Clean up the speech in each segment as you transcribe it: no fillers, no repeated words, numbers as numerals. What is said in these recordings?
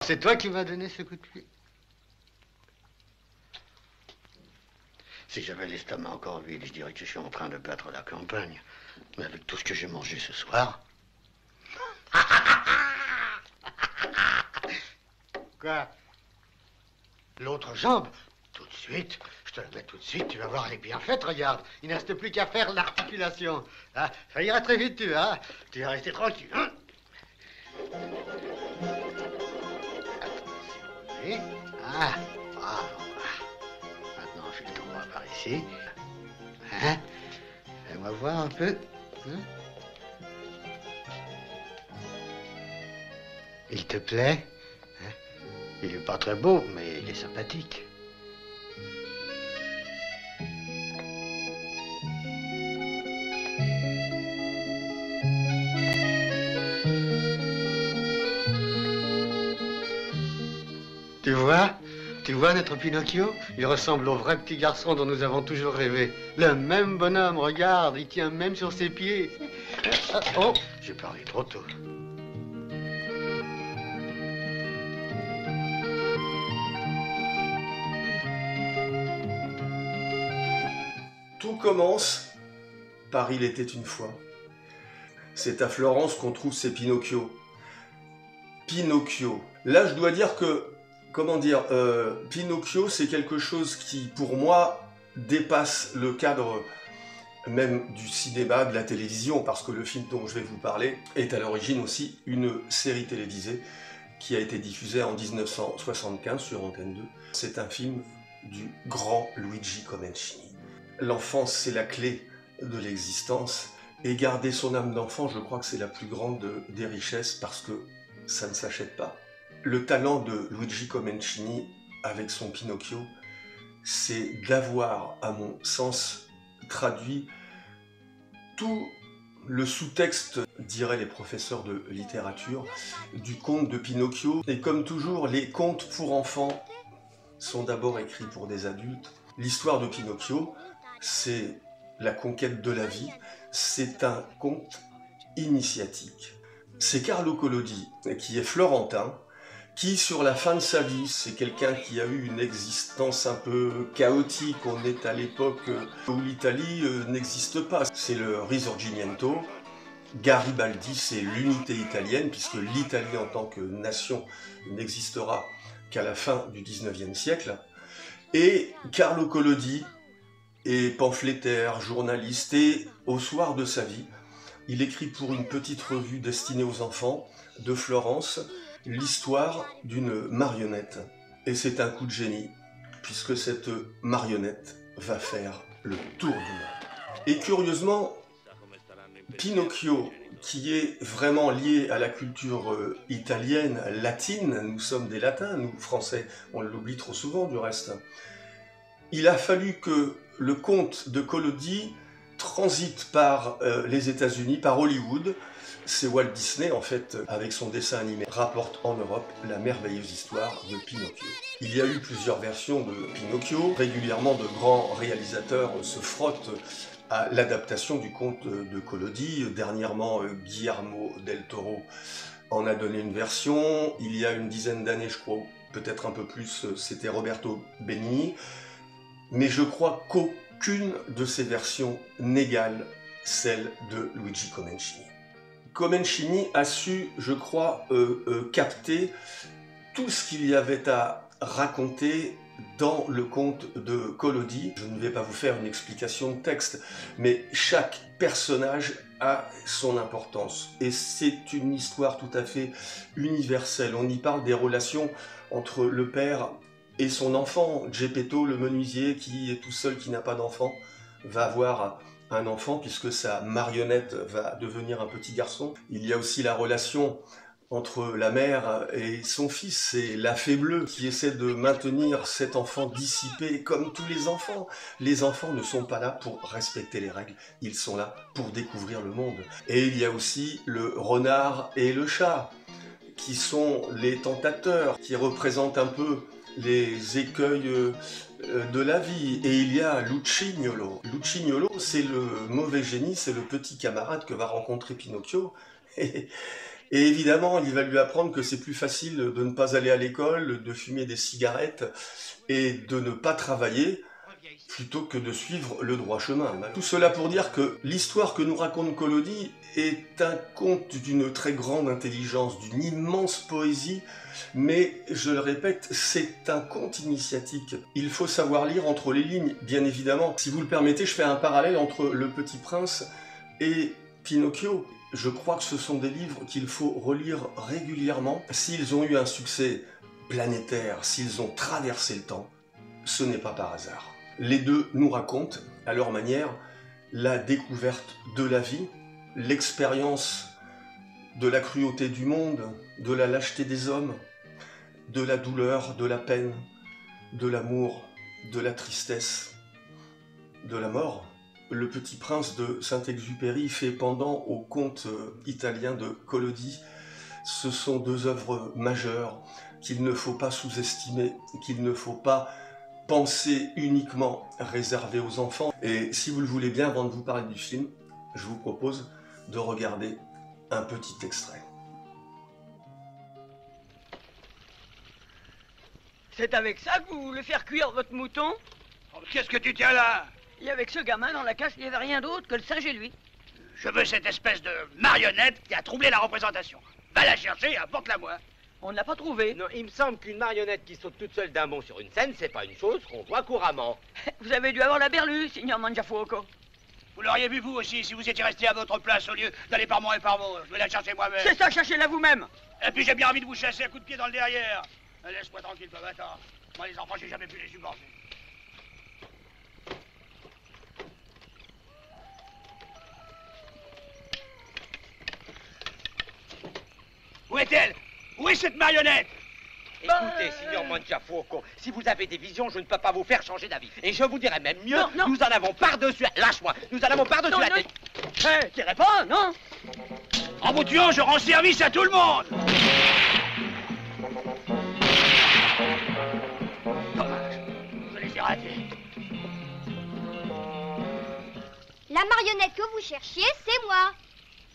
C'est toi qui m'as donné ce coup de pied. Si j'avais l'estomac encore vide, je dirais que je suis en train de battre la campagne. Mais avec tout ce que j'ai mangé ce soir... Quoi? L'autre jambe? Tout de suite. Je te le mets tout de suite. Tu vas voir, elle est bien faite, regarde. Il ne reste plus qu'à faire l'articulation. Ah, ça ira très vite, tu vas. Tu vas rester tranquille, hein? Attention. Oui. Ah, voilà. Maintenant, je le tombe par ici. Hein? Fais-moi voir un peu. Hein? Il te plaît? Hein? Il est pas très beau, mais il est sympathique. Tu vois? Tu vois notre Pinocchio? Il ressemble au vrai petit garçon dont nous avons toujours rêvé. Le même bonhomme, regarde, il tient même sur ses pieds. Oh, j'ai parlé trop tôt. Tout commence par Il était une fois. C'est à Florence qu'on trouve ces Pinocchio. Pinocchio. Là, je dois dire que, comment dire, Pinocchio, c'est quelque chose qui, pour moi, dépasse le cadre même du cinéma, de la télévision, parce que le film dont je vais vous parler est à l'origine aussi une série télévisée qui a été diffusée en 1975 sur Antenne 2. C'est un film du grand Luigi Comencini. L'enfance, c'est la clé de l'existence, et garder son âme d'enfant, je crois que c'est la plus grande des richesses, parce que ça ne s'achète pas. Le talent de Luigi Comencini, avec son Pinocchio, c'est d'avoir, à mon sens, traduit tout le sous-texte, diraient les professeurs de littérature, du conte de Pinocchio. Et comme toujours, les contes pour enfants sont d'abord écrits pour des adultes. L'histoire de Pinocchio, c'est la conquête de la vie, c'est un conte initiatique. C'est Carlo Collodi, qui est florentin, qui, sur la fin de sa vie, c'est quelqu'un qui a eu une existence un peu chaotique. On est à l'époque où l'Italie n'existe pas. C'est le Risorgimento. Garibaldi, c'est l'unité italienne, puisque l'Italie en tant que nation n'existera qu'à la fin du 19e siècle. Et Carlo Collodi est pamphlétaire, journaliste, et au soir de sa vie, il écrit pour une petite revue destinée aux enfants de Florence l'histoire d'une marionnette. Et c'est un coup de génie, puisque cette marionnette va faire le tour du monde. Et curieusement, Pinocchio, qui est vraiment lié à la culture italienne, latine, nous sommes des latins, nous français, on l'oublie trop souvent du reste, il a fallu que le conte de Collodi transite par les États-Unis, par Hollywood. C'est Walt Disney, en fait, avec son dessin animé, rapporte en Europe la merveilleuse histoire de Pinocchio. Il y a eu plusieurs versions de Pinocchio. Régulièrement, de grands réalisateurs se frottent à l'adaptation du conte de Collodi. Dernièrement, Guillermo del Toro en a donné une version. Il y a une dizaine d'années, je crois, peut-être un peu plus, c'était Roberto Benigni. Mais je crois qu'aucune de ces versions n'égale celle de Luigi Comencini. Comencini a su, je crois, capter tout ce qu'il y avait à raconter dans le conte de Collodi. Je ne vais pas vous faire une explication de texte, mais chaque personnage a son importance. Et c'est une histoire tout à fait universelle. On y parle des relations entre le père et son enfant. Geppetto, le menuisier, qui est tout seul, qui n'a pas d'enfant, va avoir un enfant puisque sa marionnette va devenir un petit garçon. Il y a aussi la relation entre la mère et son fils, c'est la fée bleue qui essaie de maintenir cet enfant dissipé comme tous les enfants. Les enfants ne sont pas là pour respecter les règles, ils sont là pour découvrir le monde. Et il y a aussi le renard et le chat qui sont les tentateurs, qui représentent un peu les écueils de la vie. Et il y a Lucignolo. Lucignolo, c'est le mauvais génie, c'est le petit camarade que va rencontrer Pinocchio. Et Et évidemment, il va lui apprendre que c'est plus facile de ne pas aller à l'école, de fumer des cigarettes et de ne pas travailler, plutôt que de suivre le droit chemin. Tout cela pour dire que l'histoire que nous raconte Collodi est un conte d'une très grande intelligence, d'une immense poésie, mais, je le répète, c'est un conte initiatique. Il faut savoir lire entre les lignes, bien évidemment. Si vous le permettez, je fais un parallèle entre Le Petit Prince et Pinocchio. Je crois que ce sont des livres qu'il faut relire régulièrement. S'ils ont eu un succès planétaire, s'ils ont traversé le temps, ce n'est pas par hasard. Les deux nous racontent, à leur manière, la découverte de la vie, l'expérience de la cruauté du monde, de la lâcheté des hommes, de la douleur, de la peine, de l'amour, de la tristesse, de la mort. Le Petit Prince de Saint-Exupéry fait pendant au conte italien de Collodi. Ce sont deux œuvres majeures qu'il ne faut pas sous-estimer, qu'il ne faut pas penser uniquement réservé aux enfants. Et si vous le voulez bien, avant de vous parler du film, je vous propose de regarder un petit extrait. C'est avec ça que vous voulez faire cuire votre mouton? Oh, qu'est-ce que tu tiens là? Et avec ce gamin dans la cage, il n'y avait rien d'autre que le singe et lui. Je veux cette espèce de marionnette qui a troublé la représentation. Va la chercher et apporte-la-moi. On ne l'a pas trouvé. Non, il me semble qu'une marionnette qui saute toute seule d'un bond sur une scène, c'est pas une chose qu'on voit couramment. Vous avez dû avoir la berlue, signor Mangiafuoco. Vous l'auriez vu vous aussi si vous étiez resté à votre place au lieu d'aller par moi et par vous. Je vais la chercher moi-même. C'est ça, cherchez-la vous-même. Et puis j'ai bien envie de vous chasser à coups de pied dans le derrière. Laisse-moi tranquille, papa, attends. Moi les enfants, j'ai jamais pu les supporter. Où est-elle? Où est cette marionnette? Écoutez, signor Mangiafuoco, si vous avez des visions, je ne peux pas vous faire changer d'avis. Et je vous dirais même mieux, non. nous en avons par-dessus... Lâche-moi. Nous en avons par-dessus la tête. Hé, tirez pas, non? En vous tuant, je rends service à tout le monde. Dommage, je les ai ratés. La marionnette que vous cherchiez, c'est moi.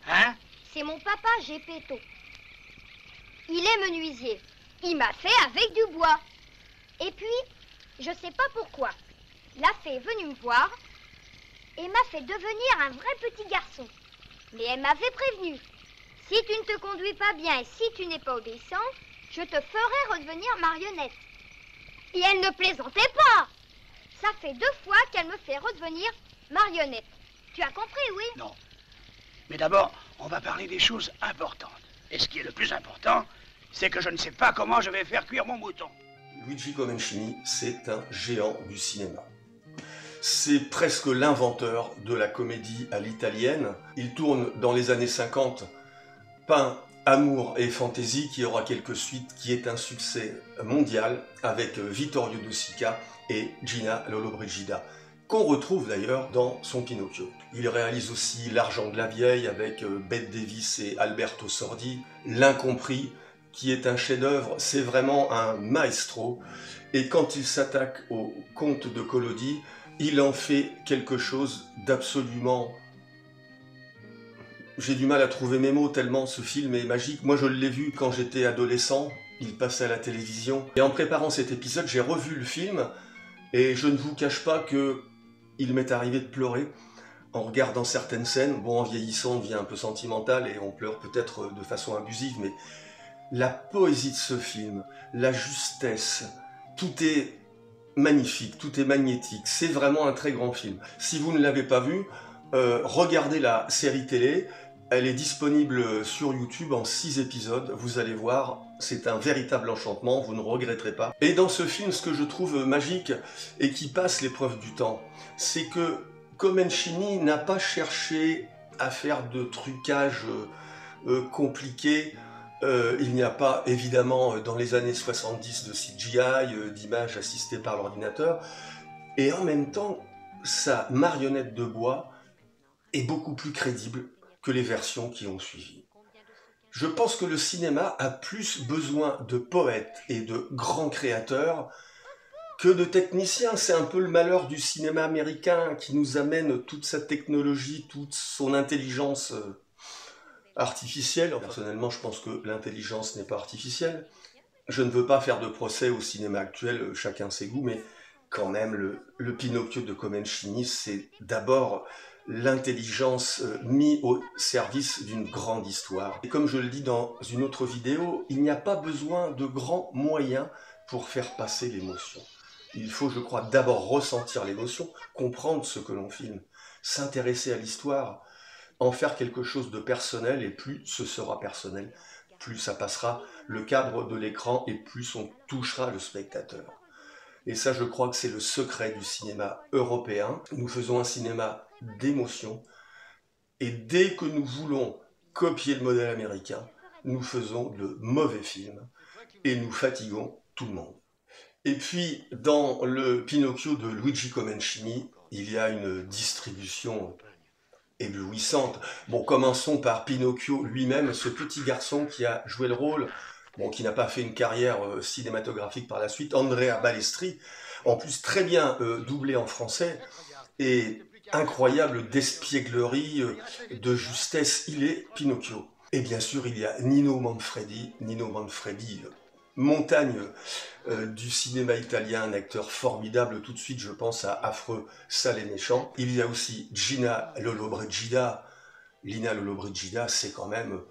Hein? C'est mon papa, Geppetto. Il est menuisier. Il m'a fait avec du bois. Et puis, je sais pas pourquoi, la fée est venue me voir et m'a fait devenir un vrai petit garçon. Mais elle m'avait prévenu. Si tu ne te conduis pas bien et si tu n'es pas obéissant, je te ferai redevenir marionnette. Et elle ne plaisantait pas. Ça fait 2 fois qu'elle me fait redevenir marionnette. Tu as compris, oui? Non. Mais d'abord, on va parler des choses importantes. Et ce qui est le plus important, c'est que je ne sais pas comment je vais faire cuire mon mouton. Luigi Comencini, c'est un géant du cinéma. C'est presque l'inventeur de la comédie à l'italienne. Il tourne dans les années 50 Pain, Amour et Fantaisie, qui aura quelques suites, qui est un succès mondial avec Vittorio De Sica et Gina Lollobrigida, qu'on retrouve d'ailleurs dans son Pinocchio. Il réalise aussi L'argent de la vieille avec Bette Davis et Alberto Sordi, L'Incompris, qui est un chef-d'œuvre, c'est vraiment un maestro. Et quand il s'attaque au conte de Collodi, il en fait quelque chose d'absolument... J'ai du mal à trouver mes mots tellement ce film est magique. Moi je l'ai vu quand j'étais adolescent, il passait à la télévision. Et en préparant cet épisode, j'ai revu le film et je ne vous cache pas que il m'est arrivé de pleurer en regardant certaines scènes. Bon, en vieillissant, on devient un peu sentimental et on pleure peut-être de façon abusive, mais la poésie de ce film, la justesse, tout est magnifique, tout est magnétique. C'est vraiment un très grand film. Si vous ne l'avez pas vu, regardez la série télé. Elle est disponible sur YouTube en 6 épisodes. Vous allez voir, c'est un véritable enchantement, vous ne regretterez pas. Et dans ce film, ce que je trouve magique et qui passe l'épreuve du temps, c'est que Comencini n'a pas cherché à faire de trucage compliqué. Il n'y a pas, évidemment, dans les années 70 de CGI, d'images assistées par l'ordinateur. Et en même temps, sa marionnette de bois est beaucoup plus crédible que les versions qui ont suivi. Je pense que le cinéma a plus besoin de poètes et de grands créateurs que de techniciens. C'est un peu le malheur du cinéma américain qui nous amène toute sa technologie, toute son intelligence artificielle. Personnellement, je pense que l'intelligence n'est pas artificielle. Je ne veux pas faire de procès au cinéma actuel, chacun ses goûts, mais quand même, le Pinocchio de Comencini, c'est d'abord l'intelligence mise au service d'une grande histoire. Et comme je le dis dans une autre vidéo, il n'y a pas besoin de grands moyens pour faire passer l'émotion. Il faut, je crois, d'abord ressentir l'émotion, comprendre ce que l'on filme, s'intéresser à l'histoire, en faire quelque chose de personnel, et plus ce sera personnel, plus ça passera le cadre de l'écran et plus on touchera le spectateur. Et ça, je crois que c'est le secret du cinéma européen. Nous faisons un cinéma d'émotion, et dès que nous voulons copier le modèle américain, nous faisons de mauvais films, et nous fatiguons tout le monde. Et puis, dans le Pinocchio de Luigi Comencini, il y a une distribution éblouissante. Bon, commençons par Pinocchio lui-même, ce petit garçon qui a joué le rôle, bon, qui n'a pas fait une carrière cinématographique par la suite, Andrea Balestri, en plus très bien doublé en français, et incroyable d'espièglerie, de justesse, il est Pinocchio. Et bien sûr, il y a Nino Manfredi, montagne du cinéma italien, un acteur formidable. Tout de suite, je pense à Affreux, sale et méchant. Il y a aussi Gina Lollobrigida. Lina Lollobrigida, c'est quand même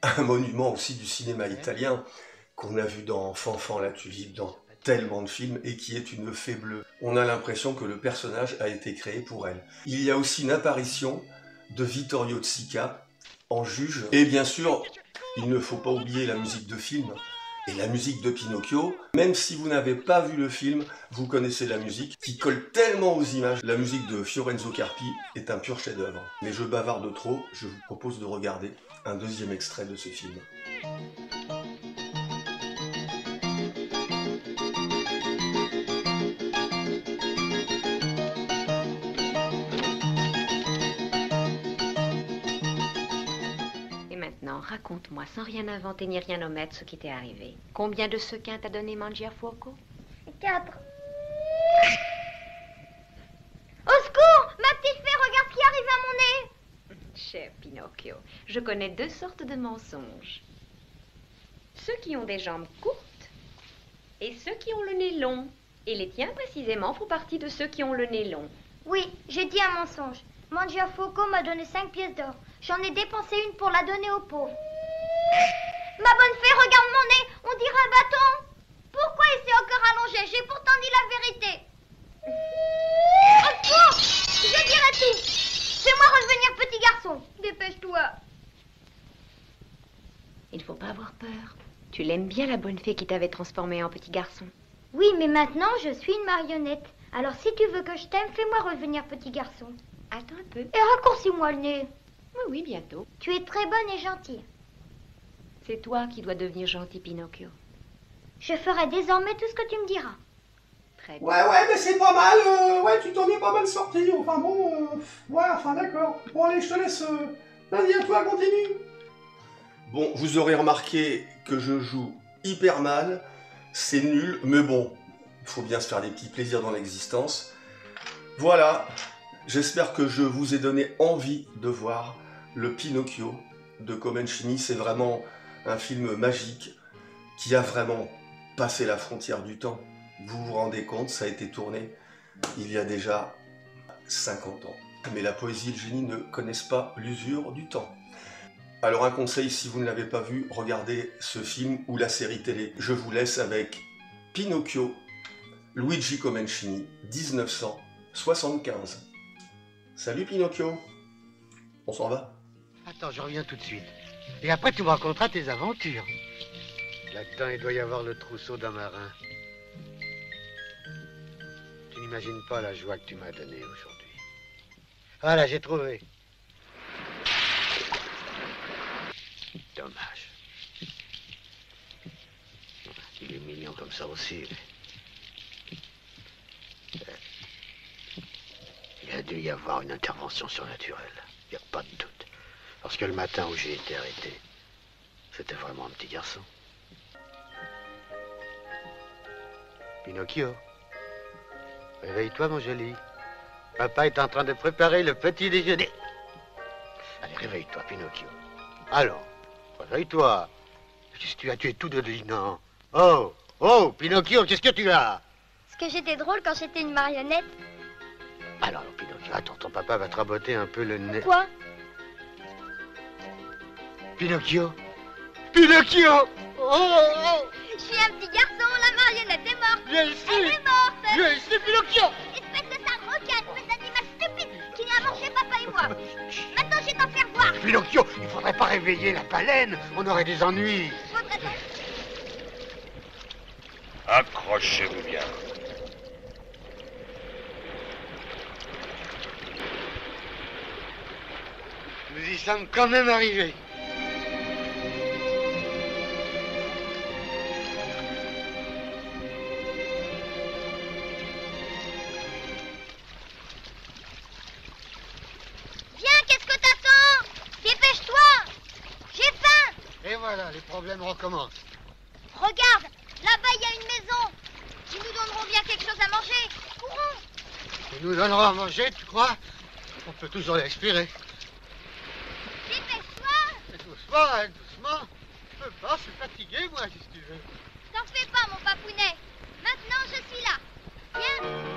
un monument aussi du cinéma italien qu'on a vu dans Fanfan la Tulipe, dans tellement de films, et qui est une fée bleue. On a l'impression que le personnage a été créé pour elle. Il y a aussi une apparition de Vittorio De Sica en juge. Et bien sûr, il ne faut pas oublier la musique de film et la musique de Pinocchio. Même si vous n'avez pas vu le film, vous connaissez la musique qui colle tellement aux images. La musique de Fiorenzo Carpi est un pur chef-d'œuvre. Mais je bavarde trop, je vous propose de regarder un deuxième extrait de ce film. Raconte-moi, sans rien inventer ni rien omettre, ce qui t'est arrivé. Combien de sequins t'a donné Mangiafuoco? 4. Au secours! Ma petite fée, regarde ce qui arrive à mon nez! Cher Pinocchio, je connais deux sortes de mensonges. Ceux qui ont des jambes courtes et ceux qui ont le nez long. Et les tiens, précisément, font partie de ceux qui ont le nez long. Oui, j'ai dit un mensonge. Mangiafuoco m'a donné 5 pièces d'or. J'en ai dépensé une pour la donner aux pauvres. Ma bonne fée, regarde mon nez, on dirait un bâton. Pourquoi il s'est encore allongé? J'ai pourtant dit la vérité. Au secours, je dirai tout. Fais-moi revenir, petit garçon. Dépêche-toi. Il ne faut pas avoir peur. Tu l'aimes bien, la bonne fée qui t'avait transformé en petit garçon. Oui, mais maintenant, je suis une marionnette. Alors, si tu veux que je t'aime, fais-moi revenir, petit garçon. Attends un peu. Et raccourcis-moi le nez. Oui, oui, bientôt. Tu es très bonne et gentille. C'est toi qui dois devenir gentil, Pinocchio. Je ferai désormais tout ce que tu me diras. Très bien. Ouais, mais c'est pas mal. Ouais, tu t'en es pas mal sorti. Enfin bon, ouais, enfin d'accord. Bon, allez, je te laisse. Vas-y, à toi, continue. Bon, vous aurez remarqué que je joue hyper mal. C'est nul, mais bon, il faut bien se faire des petits plaisirs dans l'existence. Voilà. J'espère que je vous ai donné envie de voir le Pinocchio de Comencini. C'est vraiment un film magique qui a vraiment passé la frontière du temps. Vous vous rendez compte, ça a été tourné il y a déjà 50 ans. Mais la poésie et le génie ne connaissent pas l'usure du temps. Alors un conseil, si vous ne l'avez pas vu, regardez ce film ou la série télé. Je vous laisse avec Pinocchio, Luigi Comencini, 1975. Salut Pinocchio. On s'en va? Attends, je reviens tout de suite. Et après, tu me raconteras tes aventures. Là-dedans, il doit y avoir le trousseau d'un marin. Tu n'imagines pas la joie que tu m'as donnée aujourd'hui. Voilà, j'ai trouvé. Dommage. Il est mignon comme ça aussi. Il a dû y avoir une intervention surnaturelle. Il n'y a pas de doute. Parce que le matin où j'ai été arrêté, c'était vraiment un petit garçon. Pinocchio, réveille-toi, mon joli. Papa est en train de préparer le petit déjeuner. Allez, réveille-toi, Pinocchio. Alors, réveille-toi. Qu'est-ce que tu as tué tout de non? Oh, oh, Pinocchio, qu'est-ce que tu as? Est-ce que j'étais drôle quand j'étais une marionnette? Alors, Pinocchio, attends, ton papa va te raboter un peu le nez. Quoi? Pinocchio? Pinocchio! Oh, oh! Je suis un petit garçon, la marionnette est morte. Viens ici! Elle est morte. Viens ici, Pinocchio! Espèce de sale requin, espèce d'animal stupide qui n'a mangé papa et moi. Maintenant, je vais t'en faire voir. Pinocchio, il faudrait pas réveiller la baleine, on aurait des ennuis. Faudrait donc. Accrochez-vous bien. Nous y sommes quand même arrivés. Viens, qu'est-ce que t'attends? Dépêche-toi. J'ai faim. Et voilà, les problèmes recommencent. Regarde, là-bas, il y a une maison. Ils nous donneront bien quelque chose à manger. Courons. Ils nous donneront à manger, tu crois? On peut toujours l'expirer. Dépêche-toi. Doucement, hein, doucement. Je peux pas, je suis fatigué, moi, si tu veux. T'en fais pas, mon papounet. Maintenant, je suis là. Viens.